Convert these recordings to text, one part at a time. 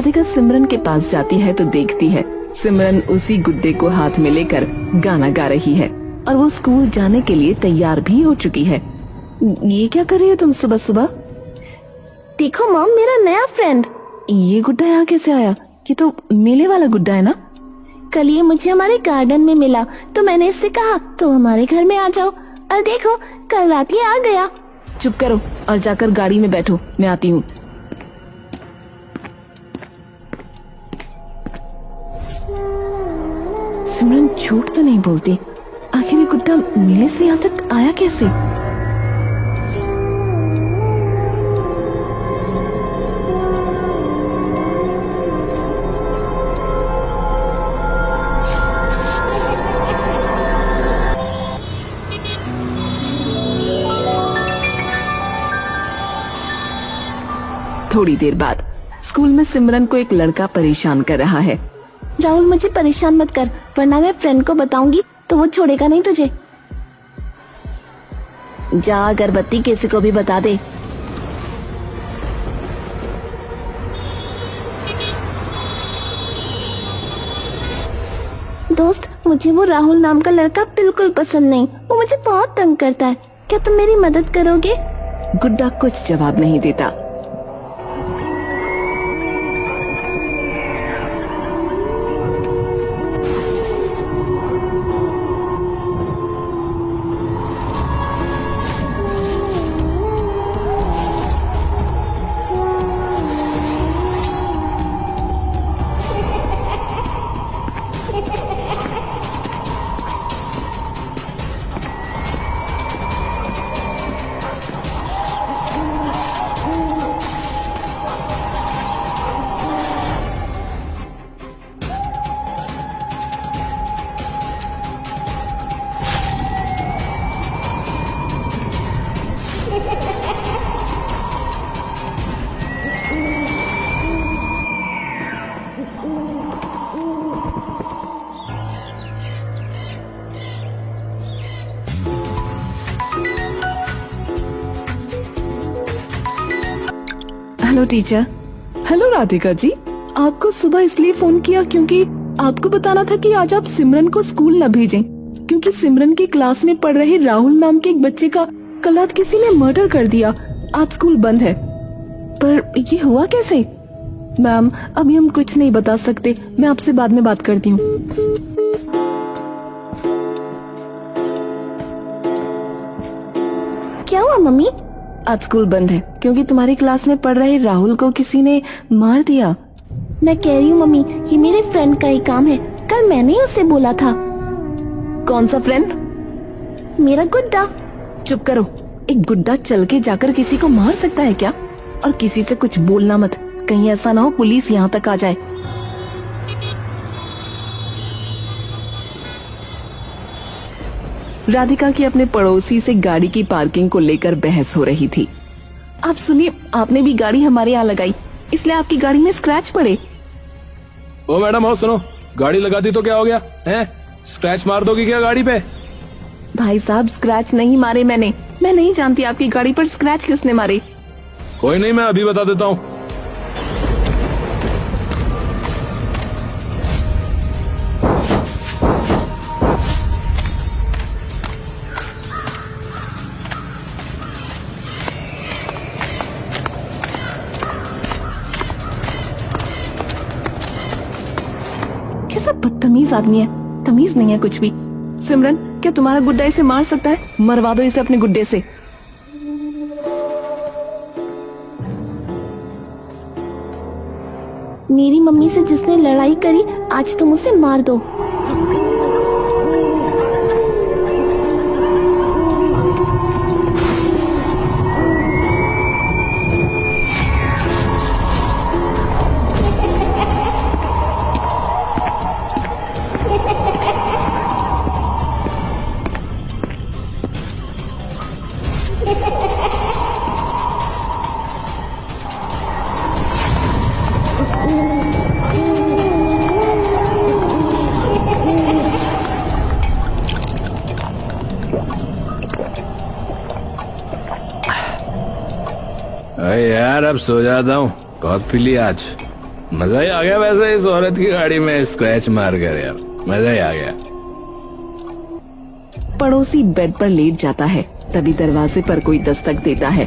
राधिका सिमरन के पास जाती है तो देखती है सिमरन उसी गुड्डे को हाथ में लेकर गाना गा रही है और वो स्कूल जाने के लिए तैयार भी हो चुकी है। ये क्या कर रही हो तुम सुबह सुबह? देखो मॉम, मेरा नया फ्रेंड। ये गुड्डा यहाँ कैसे आया? ये तो मेले वाला गुड्डा है ना? कल ये मुझे हमारे गार्डन में मिला तो मैंने इससे कहा तो हमारे घर में आ जाओ, और देखो कल रात ये आ गया। चुप करो और जाकर गाड़ी में बैठो, मैं आती हूँ। सिमरन झूठ तो नहीं बोलती, आखिर ये गुड्डा मेले से यहाँ तक आया कैसे? थोड़ी देर बाद स्कूल में सिमरन को एक लड़का परेशान कर रहा है। राहुल, मुझे परेशान मत कर, वरना मैं फ्रेंड को बताऊंगी तो वो छोड़ेगा नहीं तुझे। जा अगरबत्ती किसी को भी बता दे। दोस्त, मुझे वो राहुल नाम का लड़का बिल्कुल पसंद नहीं, वो मुझे बहुत तंग करता है, क्या तुम मेरी मदद करोगे? गुड्डा कुछ जवाब नहीं देता। Hello teacher. Hello Radhika ji, आपको सुबह इसलिए फोन किया क्योंकि आपको बताना था कि आज आप सिमरन को स्कूल न भेजें, क्योंकि सिमरन की क्लास में पढ़ रहे राहुल नाम के एक बच्चे का कल रात किसी ने मर्डर कर दिया। आज स्कूल बंद है। पर ये हुआ कैसे? मैम, अभी हम कुछ नहीं बता सकते, मैं आपसे बाद में बात करती हूँ। क्या हुआ मम्मी? आज स्कूल बंद है क्योंकि तुम्हारी क्लास में पढ़ रहे राहुल को किसी ने मार दिया। मैं कह रही हूँ मम्मी, ये मेरे फ्रेंड का ही काम है, कल मैंने ही उसे बोला था। कौन सा फ्रेंड? मेरा गुड्डा। चुप करो, एक गुड्डा चल के जाकर किसी को मार सकता है क्या? और किसी से कुछ बोलना मत, कहीं ऐसा ना हो पुलिस यहाँ तक आ जाए। राधिका की अपने पड़ोसी से गाड़ी की पार्किंग को लेकर बहस हो रही थी। आप सुनिए, आपने भी गाड़ी हमारे यहाँ लगाई, इसलिए आपकी गाड़ी में स्क्रैच पड़े। ओ मैडम, आओ सुनो, गाड़ी लगा दी तो क्या हो गया है? स्क्रैच मार दोगी क्या गाड़ी पे? भाई साहब, स्क्रैच नहीं मारे मैंने, मैं नहीं जानती आपकी गाड़ी पर स्क्रैच किसने मारे। कोई नहीं, मैं अभी बता देता हूँ। कैसा बदतमीज आदमी है, तमीज नहीं है कुछ भी। सिमरन, क्या तुम्हारा गुड्डा इसे मार सकता है? मरवा दो इसे अपने गुड्डे से। मेरी मम्मी से जिसने लड़ाई करी, आज तुम उसे मार दो। अरे यार, अब सो जाता हूँ, बहुत पी लिया आज। मजा ही आ गया वैसे इस औरत की गाड़ी में स्क्रैच मार कर यार, मजा ही आ गया। पड़ोसी बेड पर लेट जाता है, तभी दरवाजे पर कोई दस्तक देता है।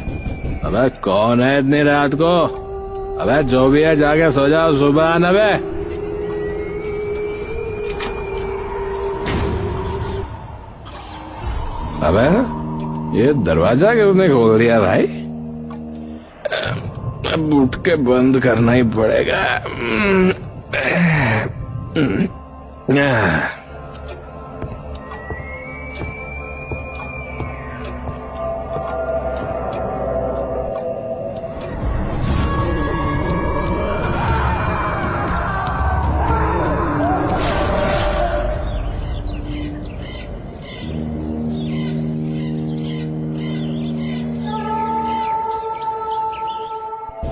अबे कौन है इतनी रात को? अबे जो भी है जाके सो जाओ, सुबह आना बे। अबे ये दरवाजा किसने खोल दिया भाई? अब उठ के बंद करना ही पड़ेगा।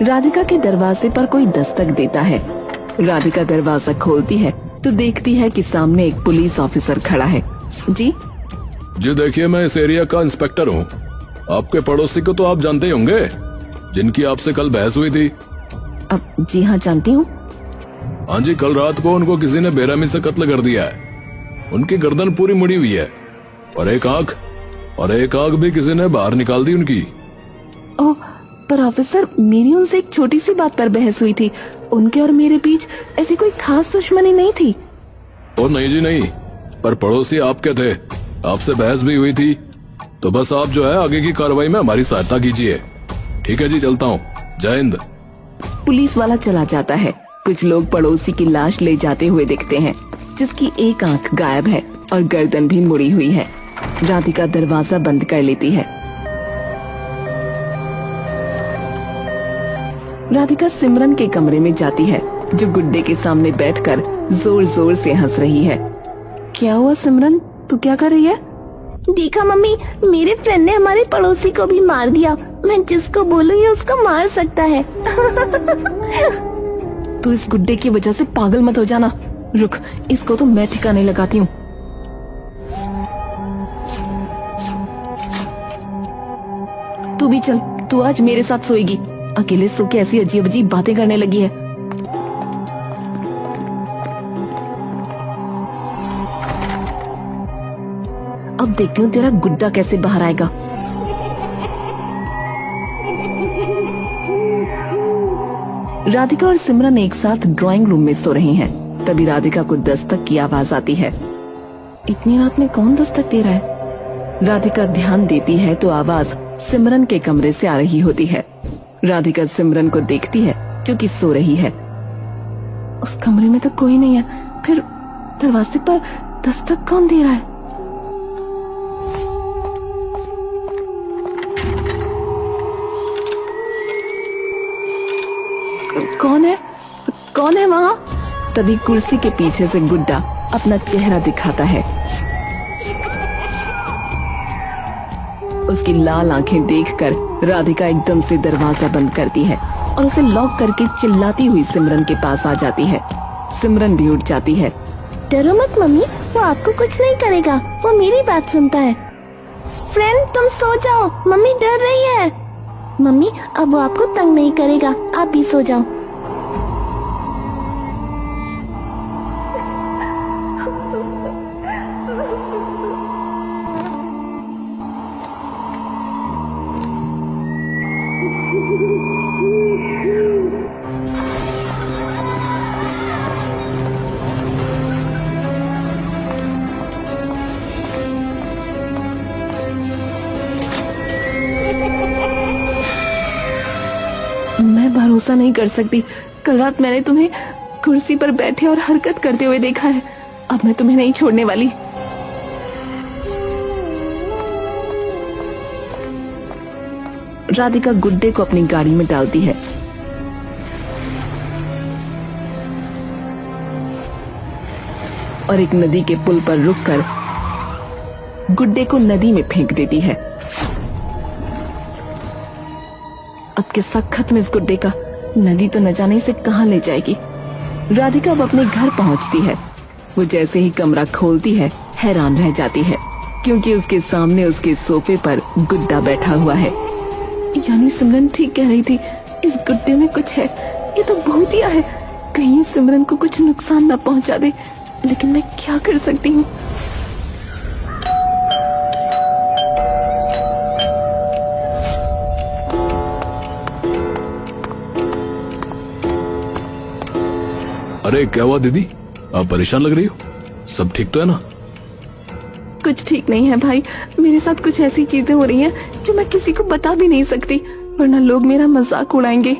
राधिका के दरवाजे पर कोई दस्तक देता है। राधिका दरवाजा खोलती है तो देखती है कि सामने एक पुलिस ऑफिसर खड़ा है। जी देखिए, मैं इस एरिया का इंस्पेक्टर हूँ। आपके पड़ोसी को तो आप जानते ही होंगे, जिनकी आपसे कल बहस हुई थी। अब जी हाँ, जानती हूँ। हाँ जी, कल रात को उनको किसी ने बेरहमी से कत्ल कर दिया है। उनकी गर्दन पूरी मुड़ी हुई है और एक आंख भी किसी ने बाहर निकाल दी उनकी। ओह, पर ऑफिसर, मेरी उनसे एक छोटी सी बात पर बहस हुई थी। उनके और मेरे बीच ऐसी कोई खास दुश्मनी नहीं थी। और नहीं जी नहीं, पर पड़ोसी आपके थे, आपसे बहस भी हुई थी। तो बस आप जो है आगे की कार्रवाई में हमारी सहायता कीजिए। ठीक है जी, चलता हूँ। जय हिंद। पुलिस वाला चला जाता है। कुछ लोग पड़ोसी की लाश ले जाते हुए दिखते हैं, जिसकी एक आंख गायब है और गर्दन भी मुड़ी हुई है। राधिका दरवाजा बंद कर लेती है। राधिका सिमरन के कमरे में जाती है, जो गुड्डे के सामने बैठकर जोर जोर से हंस रही है। क्या हुआ सिमरन, तू क्या कर रही है? देखा मम्मी, मेरे फ्रेंड ने हमारे पड़ोसी को भी मार दिया। मैं जिसको बोलूँ उसको मार सकता है। तू इस गुड्डे की वजह से पागल मत हो जाना। रुक, इसको तो मैं ठिकाने लगाती हूँ। तू भी चल, तू आज मेरे साथ सोएगी। अकेले सो के ऐसी अजीब अजीब बातें करने लगी है। अब देखती हूँ तेरा गुड्डा कैसे बाहर आएगा। राधिका और सिमरन एक साथ ड्राइंग रूम में सो रही हैं। तभी राधिका को दस्तक की आवाज आती है। इतनी रात में कौन दस्तक दे रहा है? राधिका ध्यान देती है तो आवाज सिमरन के कमरे से आ रही होती है। राधिका सिमरन को देखती है, जो कि सो रही है। उस कमरे में तो कोई नहीं है, फिर दरवाजे पर दस्तक कौन दे रहा है? कौन है वहाँ? तभी कुर्सी के पीछे से गुड्डा अपना चेहरा दिखाता है। उसकी लाल आंखें देखकर राधिका एकदम से दरवाजा बंद करती है और उसे लॉक करके चिल्लाती हुई सिमरन के पास आ जाती है। सिमरन भी उठ जाती है। डरो मत मम्मी, वो आपको कुछ नहीं करेगा, वो मेरी बात सुनता है। फ्रेंड तुम सो जाओ, मम्मी डर रही है। मम्मी अब वो आपको तंग नहीं करेगा, आप भी सो जाओ। मैं भरोसा नहीं कर सकती। कल रात मैंने तुम्हें कुर्सी पर बैठे और हरकत करते हुए देखा है। अब मैं तुम्हें नहीं छोड़ने वाली। राधिका गुड्डे को अपनी गाड़ी में डालती है। और एक नदी के पुल पर रुककर गुड्डे को नदी में फेंक देती है। अब किस्सा खत्म इस गुड्डे का। नदी तो न जाने से कहां ले जाएगी। राधिका अब अपने घर पहुंचती है। वो जैसे ही कमरा खोलती है, हैरान रह जाती है, क्योंकि उसके सामने उसके सोफे पर गुड्डा बैठा हुआ है। यानी सिमरन ठीक कह रही थी, इस गुड्डे में कुछ है। ये तो भूतिया है। कहीं सिमरन को कुछ नुकसान न पहुंचा दे, लेकिन मैं क्या कर सकती हूँ। अरे क्या हुआ दीदी, आप परेशान लग रही हो? सब ठीक तो है ना? कुछ ठीक नहीं है भाई, मेरे साथ कुछ ऐसी चीजें हो रही हैं जो मैं किसी को बता भी नहीं सकती, वरना लोग मेरा मजाक उड़ाएंगे।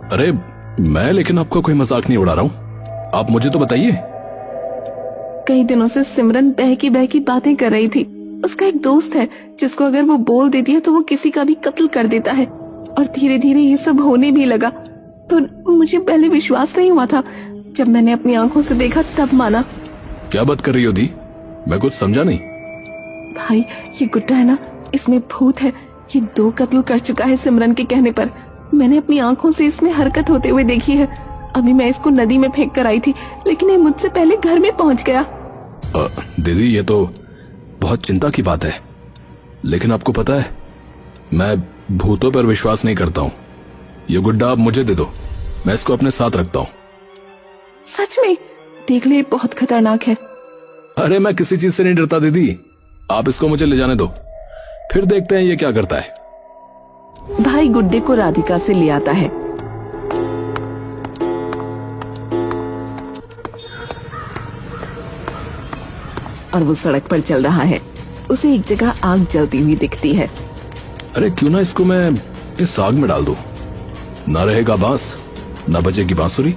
अरे मैं लेकिन आपका कोई मजाक नहीं उड़ा रहा हूँ, आप मुझे तो बताइए। कई दिनों से सिमरन बहकी बातें कर रही थी। उसका एक दोस्त है जिसको अगर वो बोल देती है तो वो किसी का भी कत्ल कर देता है, और धीरे धीरे ये सब होने भी लगा। तो मुझे पहले विश्वास नहीं हुआ था, जब मैंने अपनी आंखों से देखा तब माना। क्या बात कर रही हो दी, मैं कुछ समझा नहीं। भाई ये गुड्डा है ना, इसमें भूत है। ये 2 कत्ल कर चुका है सिमरन के कहने पर। मैंने अपनी आंखों से इसमें हरकत होते हुए देखी है। अभी मैं इसको नदी में फेंक कर आई थी, लेकिन ये मुझसे पहले घर में पहुंच गया। दीदी ये तो बहुत चिंता की बात है, लेकिन आपको पता है मैं भूतों पर विश्वास नहीं करता हूँ। ये गुड्डा आप मुझे दे दो, मैं इसको अपने साथ रखता हूँ। सच में? देख ले, बहुत खतरनाक है। अरे मैं किसी चीज से नहीं डरता दीदी, आप इसको मुझे ले जाने दो, फिर देखते हैं ये क्या करता है। भाई गुड्डे को राधिका से ले आता है। और वो सड़क पर चल रहा है। उसे एक जगह आग जलती हुई दिखती है। अरे क्यों ना इसको मैं इस आग में डाल दूं, ना रहेगा बांस, ना बजेगी बांसुरी।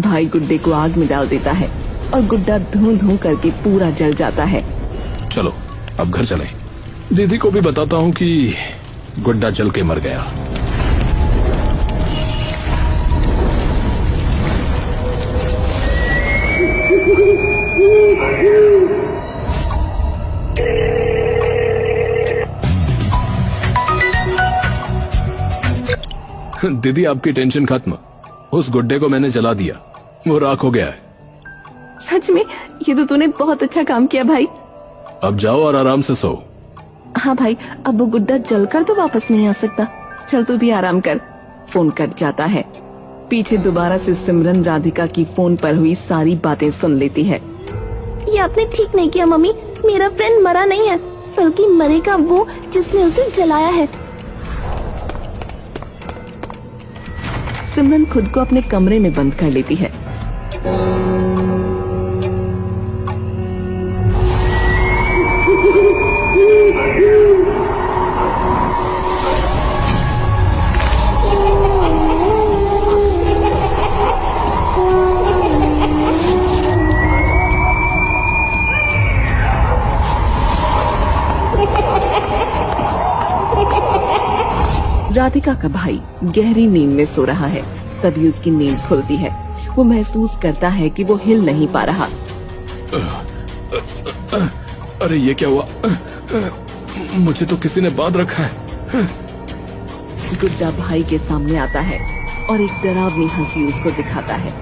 भाई गुड्डे को आग में डाल देता है और गुड्डा धूं धूं करके पूरा जल जाता है। चलो अब घर चलें, दीदी को भी बताता हूँ कि गुड्डा जल के मर गया। दीदी आपकी टेंशन खत्म, उस गुड्डे को मैंने जला दिया, वो राख हो गया है। सच में? ये तो तूने बहुत अच्छा काम किया भाई। अब जाओ और आराम से सो। हाँ भाई, अब वो गुड्डा जलकर तो वापस नहीं आ सकता। चल तू भी आराम कर। फोन कट जाता है। पीछे दोबारा से सिमरन राधिका की फोन पर हुई सारी बातें सुन लेती है। ये आपने ठीक नहीं किया मम्मी, मेरा फ्रेंड मरा नहीं है, बल्कि मरेगा वो जिसने उसे जलाया है। सिमरन खुद को अपने कमरे में बंद कर लेती है। राधिका का भाई गहरी नींद में सो रहा है। तभी उसकी नींद खुलती है। वो महसूस करता है कि वो हिल नहीं पा रहा। अरे ये क्या हुआ, मुझे तो किसी ने बांध रखा है। गुड्डा भाई के सामने आता है और एक डरावनी हंसी उसको दिखाता है।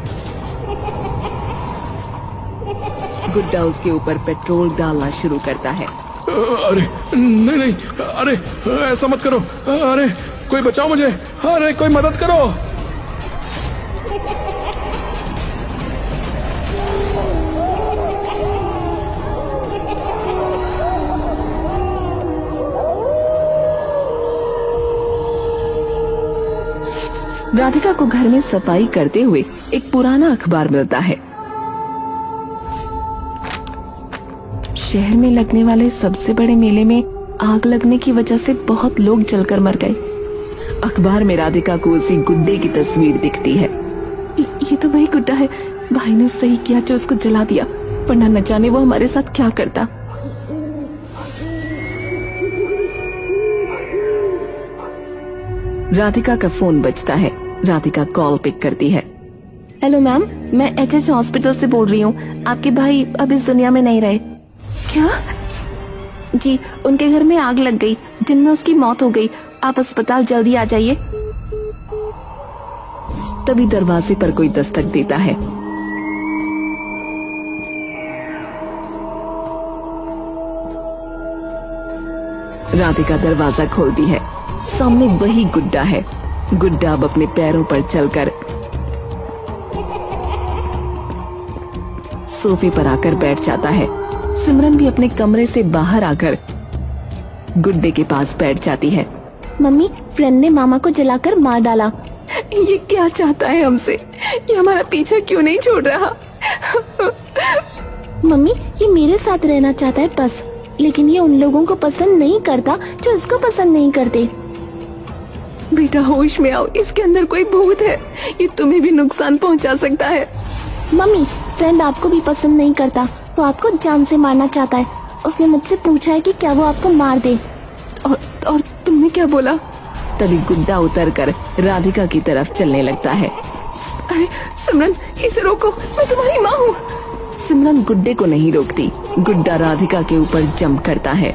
गुड्डा उसके ऊपर पेट्रोल डालना शुरू करता है। अरे नहीं नहीं, अरे ऐसा मत करो, अरे कोई बचाओ मुझे, अरे कोई मदद करो। राधिका को घर में सफाई करते हुए एक पुराना अखबार मिलता है। शहर में लगने वाले सबसे बड़े मेले में आग लगने की वजह से बहुत लोग जलकर मर गए। अखबार में राधिका को उसी गुड्डे की तस्वीर दिखती है। ये तो वही गुड्डा है। भाई ने सही किया जो उसको जला दिया, वरना न जाने वो हमारे साथ क्या करता। राधिका का फोन बजता है। राधिका कॉल पिक करती है। हेलो मैम, मैं एचएच हॉस्पिटल से बोल रही हूँ। आपके भाई अब इस दुनिया में नहीं रहे। क्या? जी, उनके घर में आग लग गई जिनमें उसकी मौत हो गई। आप अस्पताल जल्दी आ जाइए। तभी दरवाजे पर कोई दस्तक देता है। राधिका दरवाजा खोलती है। सामने वही गुड्डा है। गुड्डा अब अपने पैरों पर चलकर सोफे पर आकर बैठ जाता है। सिमरन भी अपने कमरे से बाहर आकर गुड्डे के पास बैठ जाती है। मम्मी, फ्रेंड ने मामा को जलाकर मार डाला। ये क्या चाहता है हमसे? ये हमारा पीछा क्यों नहीं छोड़ रहा? मम्मी, ये मेरे साथ रहना चाहता है बस, लेकिन ये उन लोगों को पसंद नहीं करता जो इसको पसंद नहीं करते। बेटा होश में आओ, इसके अंदर कोई भूत है, ये तुम्हें भी नुकसान पहुंचा सकता है। मम्मी, फ्रेंड आपको भी पसंद नहीं करता, वो आपको जान से मारना चाहता है। उसने मुझसे पूछा है कि क्या वो आपको मार दे। और तुमने क्या बोला? तभी गुड्डा उतरकर राधिका की तरफ चलने लगता है। अरे सिमरन, इसे रोको, मैं तुम्हारी माँ हूँ। सिमरन गुड्डे को नहीं रोकती। गुड्डा राधिका के ऊपर जंप करता है।